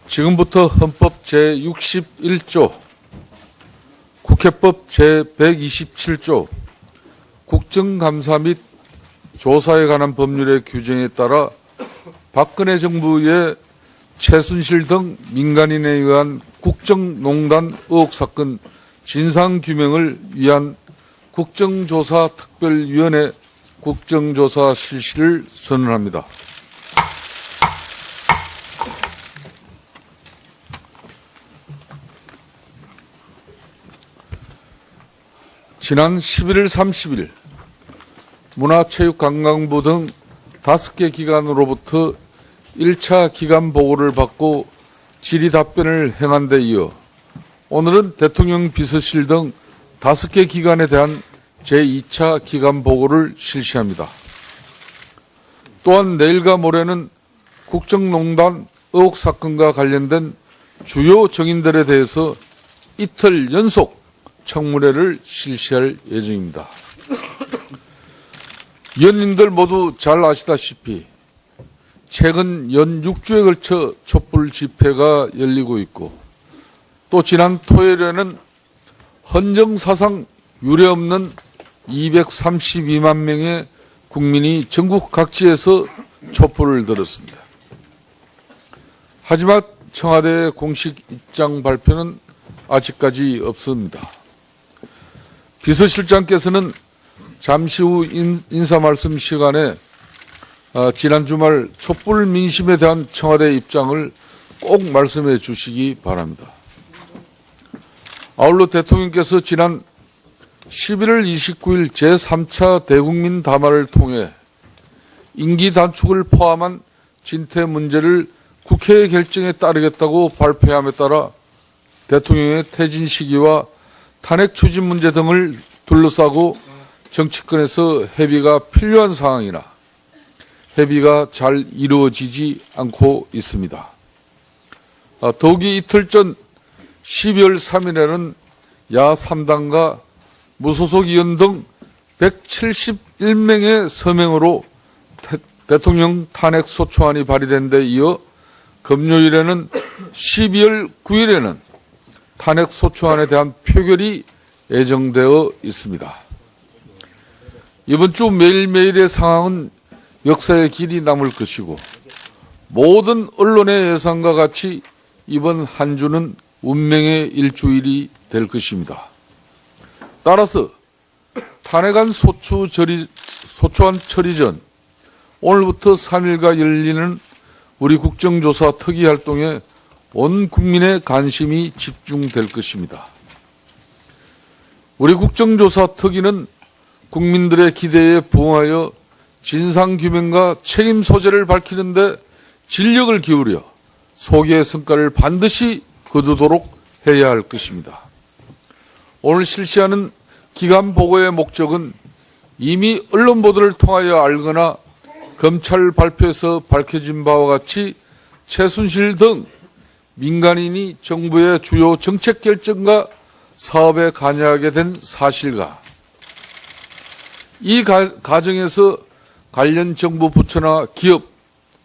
지금부터 헌법 제61조, 국회법 제127조, 국정감사 및 조사에 관한 법률의 규정에 따라 박근혜 정부의 최순실 등 민간인에 의한 국정농단 의혹 사건 진상규명을 위한 국정조사특별위원회 국정조사 실시를 선언합니다. 지난 11월 30일 문화체육관광부 등 5개 기관으로부터 1차 기관 보고를 받고 질의 답변을 행한 데 이어 오늘은 대통령 비서실 등 5개 기관에 대한 제2차 기관 보고를 실시합니다. 또한 내일과 모레는 국정농단 의혹 사건과 관련된 주요 정인들에 대해서 이틀 연속 청문회를 실시할 예정입니다. 위원님들 모두 잘 아시다시피 최근 연 6주에 걸쳐 촛불 집회가 열리고 있고 또 지난 토요일에는 헌정사상 유례없는 232만 명의 국민이 전국 각지에서 촛불을 들었습니다. 하지만 청와대의 공식 입장 발표는 아직까지 없습니다. 비서실장께서는 잠시 후 인사 말씀 시간에 지난 주말 촛불 민심에 대한 청와대 입장을 꼭 말씀해 주시기 바랍니다. 아울러 대통령께서 지난 11월 29일 제3차 대국민 담화를 통해 임기 단축을 포함한 진퇴 문제를 국회의 결정에 따르겠다고 발표함에 따라 대통령의 퇴진 시기와 탄핵 추진 문제 등을 둘러싸고 정치권에서 협의가 필요한 상황이나 협의가 잘 이루어지지 않고 있습니다. 더욱이 이틀 전 12월 3일에는 야 3당과 무소속 의원 등 171명의 서명으로 대통령 탄핵 소추안이 발의된 데 이어 금요일에는 12월 9일에는 탄핵 소추안에 대한 표결이 예정되어 있습니다. 이번 주 매일매일의 상황은 역사의 길이 남을 것이고 모든 언론의 예상과 같이 이번 한 주는 운명의 일주일이 될 것입니다. 따라서 탄핵안 소추안 처리 전 오늘부터 3일간 열리는 우리 국정조사 특위활동에 온 국민의 관심이 집중될 것입니다. 우리 국정조사 특위는 국민들의 기대에 부응하여 진상규명과 책임 소재를 밝히는 데 진력을 기울여 소기의 성과를 반드시 거두도록 해야 할 것입니다. 오늘 실시하는 기관 보고의 목적은 이미 언론 보도를 통하여 알거나 검찰 발표에서 밝혀진 바와 같이 최순실 등 민간인이 정부의 주요 정책 결정과 사업에 관여하게 된 사실과 이 과정에서 관련 정부 부처나 기업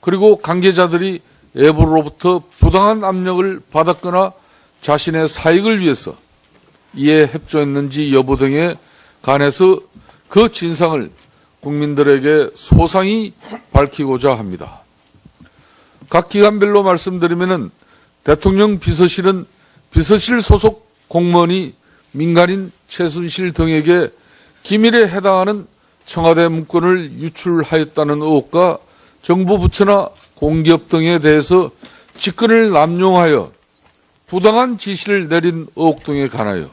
그리고 관계자들이 외부로부터 부당한 압력을 받았거나 자신의 사익을 위해서 이에 협조했는지 여부 등에 관해서 그 진상을 국민들에게 소상히 밝히고자 합니다. 각 기관별로 말씀드리면은 대통령 비서실은 비서실 소속 공무원이 민간인 최순실 등에게 기밀에 해당하는 청와대 문건을 유출하였다는 의혹과 정부 부처나 공기업 등에 대해서 직권을 남용하여 부당한 지시를 내린 의혹 등에 관하여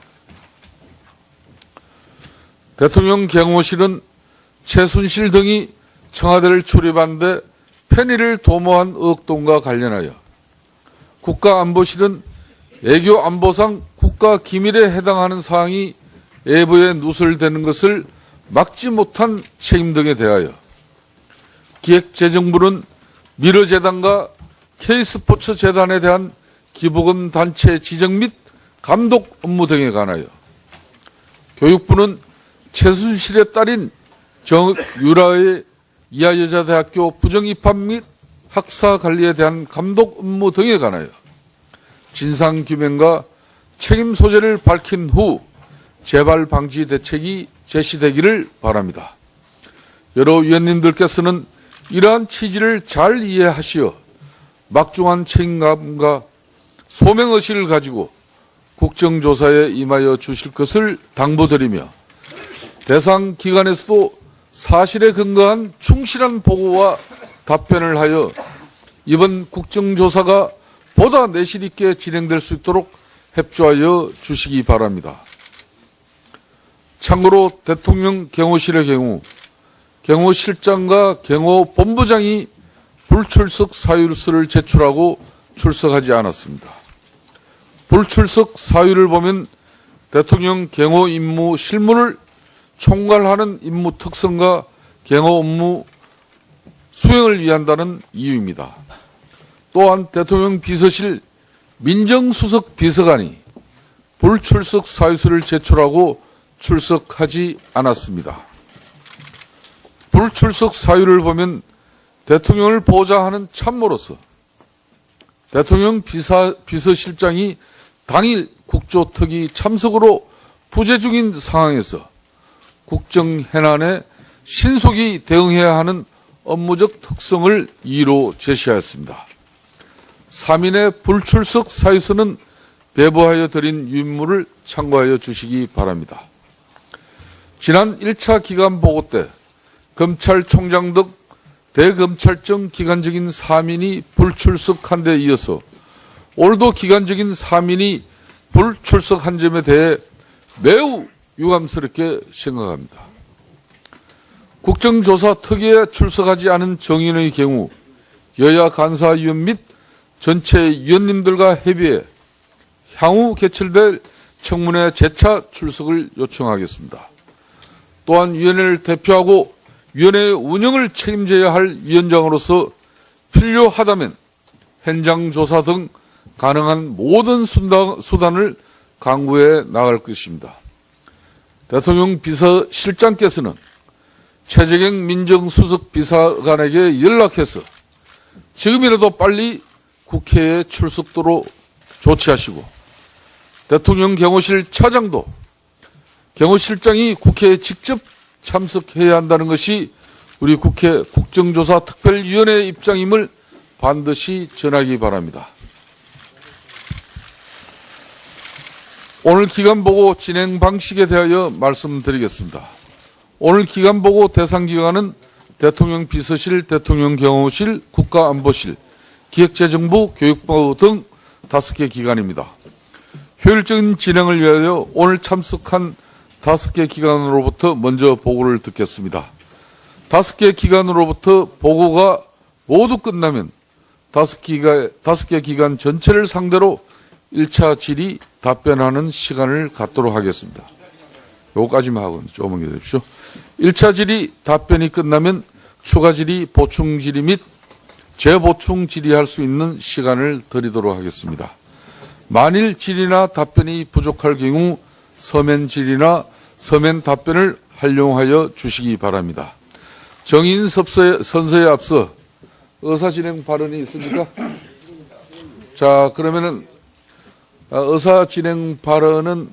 대통령 경호실은 최순실 등이 청와대를 출입한 데 편의를 도모한 의혹 등과 관련하여 국가안보실은 외교 안보상 국가기밀에 해당하는 사항이 외부에 누설되는 것을 막지 못한 책임 등에 대하여 기획재정부는 미르재단과 K스포츠재단에 대한 기부금 단체 지정 및 감독 업무 등에 관하여 교육부는 최순실의 딸인 정유라의 이하여자대학교 부정입학 및 학사 관리에 대한 감독 업무 등에 관하여 진상규명과 책임 소재를 밝힌 후 재발 방지 대책이 제시되기를 바랍니다. 여러 위원님들께서는 이러한 취지를 잘 이해하시어 막중한 책임감과 소명의식을 가지고 국정조사에 임하여 주실 것을 당부드리며 대상 기관에서도 사실에 근거한 충실한 보고와 답변을 하여 이번 국정조사가 보다 내실 있게 진행될 수 있도록 협조하여 주시기 바랍니다. 참고로 대통령 경호실의 경우 경호실장과 경호본부장이 불출석 사유서를 제출하고 출석하지 않았습니다. 불출석 사유를 보면 대통령 경호 임무 실무를 총괄하는 임무 특성과 경호 업무 수행을 위한다는 이유입니다. 또한 대통령 비서실 민정수석 비서관이 불출석 사유서를 제출하고 출석하지 않았습니다. 불출석 사유를 보면 대통령을 보좌하는 참모로서 대통령 비서실장이 당일 국조특위 참석으로 부재 중인 상황에서 국정현안에 신속히 대응해야 하는 업무적 특성을 이유로 제시하였습니다. 3인의 불출석 사유서는 배부하여 드린 유인물을 참고하여 주시기 바랍니다. 지난 1차 기간 보고 때 검찰총장 등 대검찰청 기관적인 3인이 불출석한 데 이어서 올도 기관적인 3인이 불출석한 점에 대해 매우 유감스럽게 생각합니다. 국정조사 특위에 출석하지 않은 정인의 경우 여야 간사위원 및 전체 위원님들과 협의해 향후 개최될 청문회 재차 출석을 요청하겠습니다. 또한 위원회를 대표하고 위원회 운영을 책임져야 할 위원장으로서 필요하다면 현장 조사 등 가능한 모든 수단을 강구해 나갈 것입니다. 대통령 비서실장께서는 최재경 민정수석 비서관에게 연락해서 지금이라도 빨리 국회에 출석도록 조치하시고 대통령 경호실 차장도 경호실장이 국회에 직접 참석해야 한다는 것이 우리 국회 국정조사 특별위원회의 입장임을 반드시 전하기 바랍니다. 오늘 기간보고 진행 방식에 대하여 말씀드리겠습니다. 오늘 기간보고 대상기관은 대통령 비서실, 대통령 경호실, 국가안보실, 기획재정부, 교육부 등 5개 기관입니다. 효율적인 진행을 위하여 오늘 참석한 5개 기관으로부터 먼저 보고를 듣겠습니다. 5개 기관으로부터 보고가 모두 끝나면 5개 기관 전체를 상대로 1차 질의 답변하는 시간을 갖도록 하겠습니다. 요거까지만 하고 조금만 기다리십시오. 1차 질의 답변이 끝나면 추가 질의, 보충 질의 및 재보충 질의할 수 있는 시간을 드리도록 하겠습니다. 만일 질의나 답변이 부족할 경우 서면 질의나 서면 답변을 활용하여 주시기 바랍니다. 정인 선서에 앞서 의사진행 발언이 있습니까? 자, 그러면은 의사진행 발언은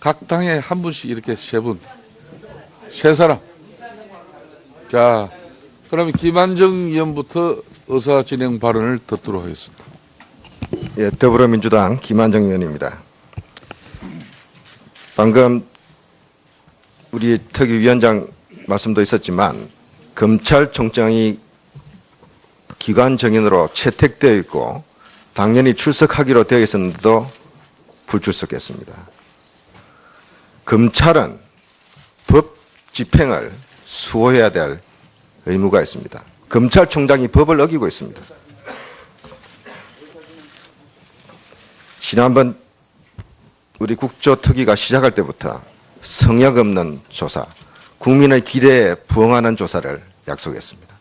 각 당에 한 분씩 이렇게 세 사람. 자, 그러면 김한정 의원부터 의사진행 발언을 듣도록 하겠습니다. 예, 더불어민주당 김한정 의원입니다. 방금 우리 특위위원장 말씀도 있었지만 검찰총장이 기관 정인으로 채택되어 있고 당연히 출석하기로 되어 있었는데도 불출석했습니다. 검찰은 법 집행을 수호해야 될 의무가 있습니다. 검찰총장이 법을 어기고 있습니다. 지난번 우리 국조특위가 시작할 때부터 성역 없는 조사, 국민의 기대에 부응하는 조사를 약속했습니다.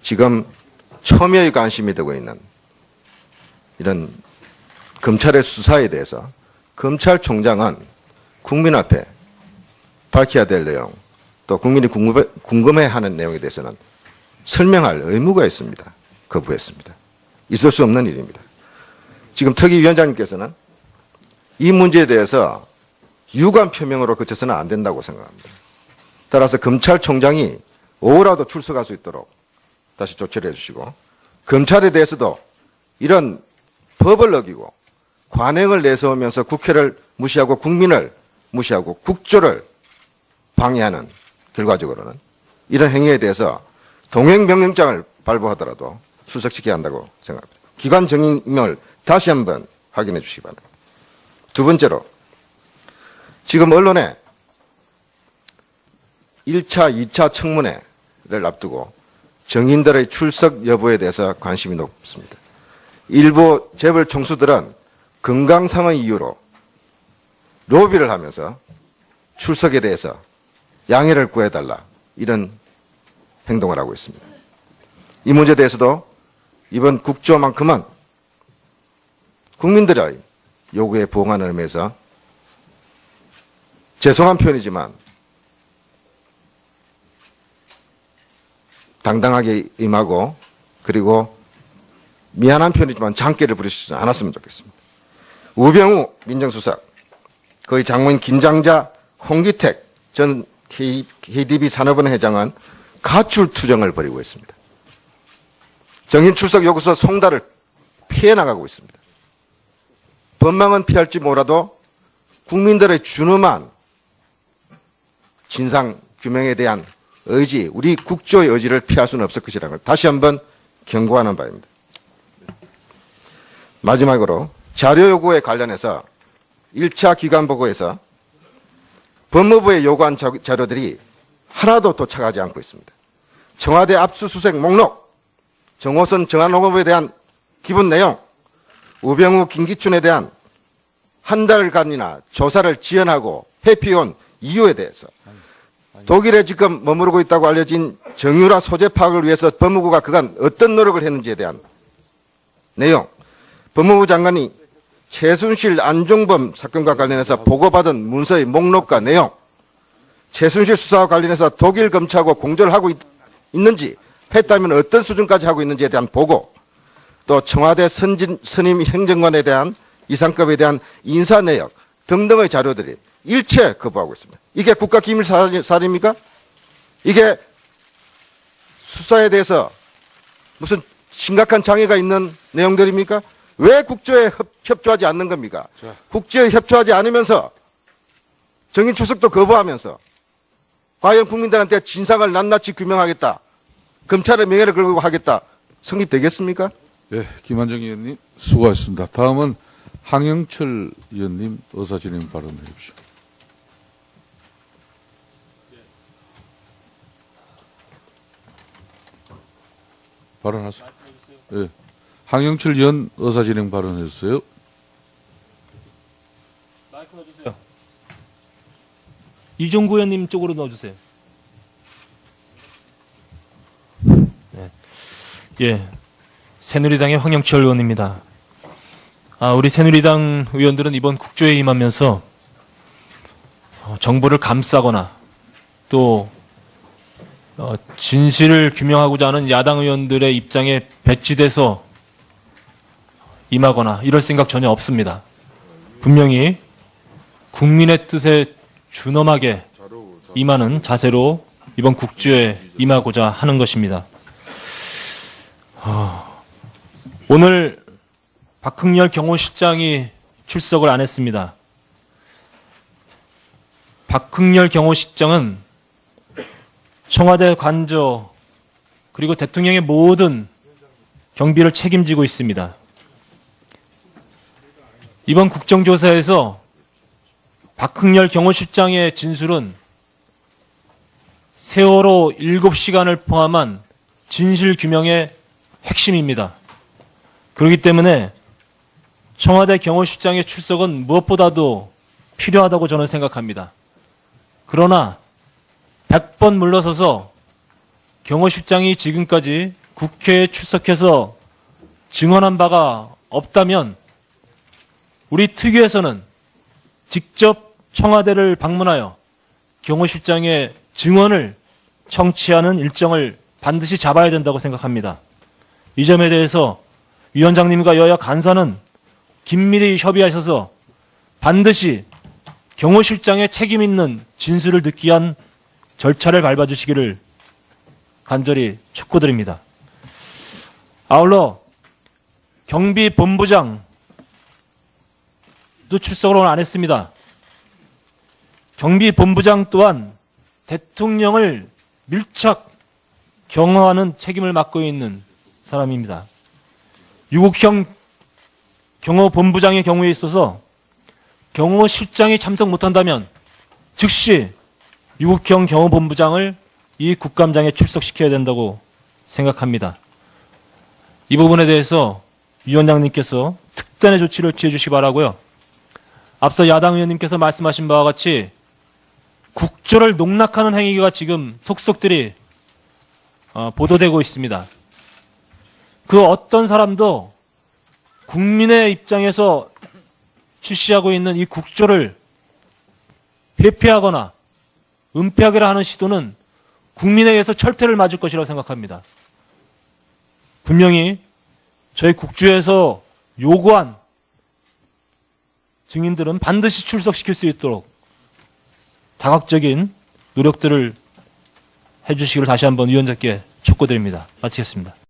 지금 첨예의 관심이 되고 있는 이런 검찰의 수사에 대해서 검찰총장은 국민 앞에 밝혀야 될 내용, 또 국민이 궁금해하는 내용에 대해서는 설명할 의무가 있습니다. 거부했습니다. 있을 수 없는 일입니다. 지금 특위위원장님께서는 이 문제에 대해서 유감 표명으로 그쳐서는 안 된다고 생각합니다. 따라서 검찰총장이 오후라도 출석할 수 있도록 다시 조치를 해주시고, 검찰에 대해서도 이런 법을 어기고 관행을 내세우면서 국회를 무시하고 국민을 무시하고 국조를 방해하는, 결과적으로는 이런 행위에 대해서 동행명령장을 발부하더라도 출석시켜야 한다고 생각합니다. 기관 정임을 다시 한번 확인해 주시기 바랍니다. 두 번째로, 지금 언론에 1차, 2차 청문회를 앞두고 정인들의 출석 여부에 대해서 관심이 높습니다. 일부 재벌 총수들은 건강상의 이유로 로비를 하면서 출석에 대해서 양해를 구해달라, 이런 행동을 하고 있습니다. 이 문제에 대해서도 이번 국조만큼은 국민들의 요구에 부응하는 의미에서 죄송한 표현이지만 당당하게 임하고, 그리고 미안한 표현이지만 장깨를 부리시지 않았으면 좋겠습니다. 우병우 민정수석, 거의 장모인 김장자, 홍기택 전 KDB 산업은행 회장은 가출 투정을 벌이고 있습니다. 정인 출석 요구서 송달을 피해 나가고 있습니다. 법망은 피할지 몰라도 국민들의 준엄한 진상 규명에 대한 의지, 우리 국조의 의지를 피할 수는 없을 것이라는 걸 다시 한번 경고하는 바입니다. 마지막으로 자료 요구에 관련해서 1차 기관 보고에서 법무부에 요구한 자료들이 하나도 도착하지 않고 있습니다. 청와대 압수수색 목록, 정호선 정한호법에 대한 기본 내용, 우병우 김기춘에 대한 한 달간이나 조사를 지연하고 회피해온 이유에 대해서, 독일에 지금 머무르고 있다고 알려진 정유라 소재 파악을 위해서 법무부가 그간 어떤 노력을 했는지에 대한 내용, 법무부 장관이 최순실 안종범 사건과 관련해서 보고받은 문서의 목록과 내용, 최순실 수사와 관련해서 독일 검찰하고 공조를 하고 있는지, 했다면 어떤 수준까지 하고 있는지에 대한 보고, 또 청와대 선임 행정관에 대한 이상급에 대한 인사 내역 등등의 자료들이 일체 거부하고 있습니다. 이게 국가기밀사실입니까? 이게 수사에 대해서 무슨 심각한 장애가 있는 내용들입니까? 왜 국조에 협조하지 않는 겁니까? 국조에 협조하지 않으면서 정인 출석도 거부하면서 과연 국민들한테 진상을 낱낱이 규명하겠다, 검찰의 명예를 걸고 하겠다, 성립되겠습니까? 예, 김한정 의원님 수고하셨습니다. 다음은 항영철 의원님 의사진행 발언해 주십시오. 발언하세요. 예. 항영철 의원 의사진행 발언해 주세요. 마이크 넣어주세요. 이종구 의원님 쪽으로 넣어주세요. 네. 예, 새누리당의 황영철 의원입니다. 우리 새누리당 의원들은 이번 국조에 임하면서 정보를 감싸거나 또 진실을 규명하고자 하는 야당 의원들의 입장에 배치돼서 임하거나 이럴 생각 전혀 없습니다. 분명히 국민의 뜻에 준엄하게 임하는 자세로 이번 국조에 임하고자 하는 것입니다. 오늘 박흥렬 경호실장이 출석을 안 했습니다. 박흥렬 경호실장은 청와대 관저 그리고 대통령의 모든 경비를 책임지고 있습니다. 이번 국정조사에서 박흥렬 경호실장의 진술은 세월호 7시간을 포함한 진실 규명의 핵심입니다. 그렇기 때문에 청와대 경호실장의 출석은 무엇보다도 필요하다고 저는 생각합니다. 그러나 100번 물러서서 경호실장이 지금까지 국회에 출석해서 증언한 바가 없다면 우리 특위에서는 직접 청와대를 방문하여 경호실장의 증언을 청취하는 일정을 반드시 잡아야 된다고 생각합니다. 이 점에 대해서 위원장님과 여야 간사는 긴밀히 협의하셔서 반드시 경호실장의 책임 있는 진술을 듣기 위한 절차를 밟아주시기를 간절히 촉구드립니다. 아울러 경비본부장도 출석을 오늘 안 했습니다. 경비본부장 또한 대통령을 밀착 경호하는 책임을 맡고 있는 사람입니다. 유국형 경호본부장의 경우에 있어서 경호실장이 참석 못한다면 즉시 유국형 경호본부장을 이 국감장에 출석시켜야 된다고 생각합니다. 이 부분에 대해서 위원장님께서 특단의 조치를 취해 주시기 바라고요. 앞서 야당 의원님께서 말씀하신 바와 같이 국조를 농락하는 행위가 지금 속속들이 보도되고 있습니다. 그 어떤 사람도 국민의 입장에서 실시하고 있는 이 국조를 회피하거나 은폐하기라 하는 시도는 국민에 의해서 철퇴를 맞을 것이라고 생각합니다. 분명히 저희 국주에서 요구한 증인들은 반드시 출석시킬 수 있도록 다각적인 노력들을 해주시기를 다시 한번 위원장께 촉구드립니다. 마치겠습니다.